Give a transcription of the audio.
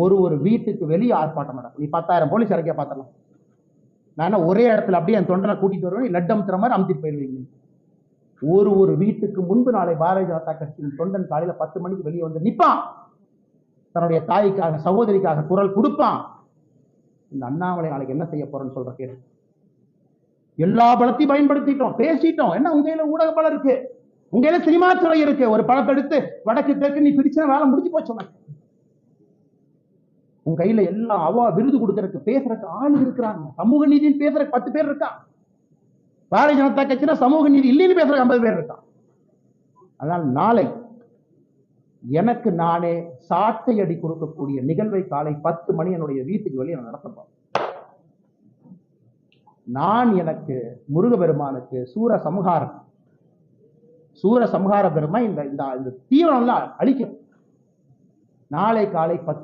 ஒரு வீட்டுக்கு வெளியே ஆர்ப்பாட்டம் நடக்கும். நீ 10,000 போலீஸ் இறக்கியா பார்த்துடலாம். நான் ஒரே இடத்துல அப்படியே என் தொண்டனை கூட்டிட்டு வருவேன், லட்டு அமுத்துற மாதிரி அமுத்திட்டு போயிருவீங்க. ஒரு வீட்டுக்கு முன்பு நாளை பாரதிய ஜனதா கட்சியின் தொண்டன் காலையில 10 மணிக்கு வெளியே வந்து நிற்பான். தன்னுடைய தாய்க்காக சகோதரிக்காக குரல் கொடுப்பான். இந்த அண்ணாமலை நாளைக்கு என்ன செய்ய போறேன்னு சொல்ற கேள்வி. எல்லா பலத்தையும் பயன்படுத்திட்டோம், பேசிட்டோம். என்ன உங்க கையில ஊடக பலம் இருக்கு, உங்க கையில சினிமா துறை இருக்கு. ஒரு படத்தை எடுத்து வடக்கு தெற்கு நீ பிரிச்சா வேலை முடிஞ்சு போச்சு. உங்க கையில எல்லாம் விருது கொடுக்கறதுக்கு பேசுறதுக்கு ஆள் இருக்கிறாங்க. சமூக நீதினு பேசுறதுக்கு 10 பேர் இருக்கான். பாரதிய ஜனதா கட்சியில சமூக நீதி இல்லைன்னு பேசுறதுக்கு 50 பேர் இருக்கான். அதனால் நாளை எனக்கு நானே சாட்டை அடி கொடுக்கக்கூடிய நிகழ்வை காலை 10 மணி என்னுடைய வீட்டுக்கு வெளியே நடத்தப்போம். நான் எனக்கு முருகபெருமானுக்கு சூர சம்ஹார பெருமை இந்த தீவிரம் அழிக்கும். நாளை காலை 10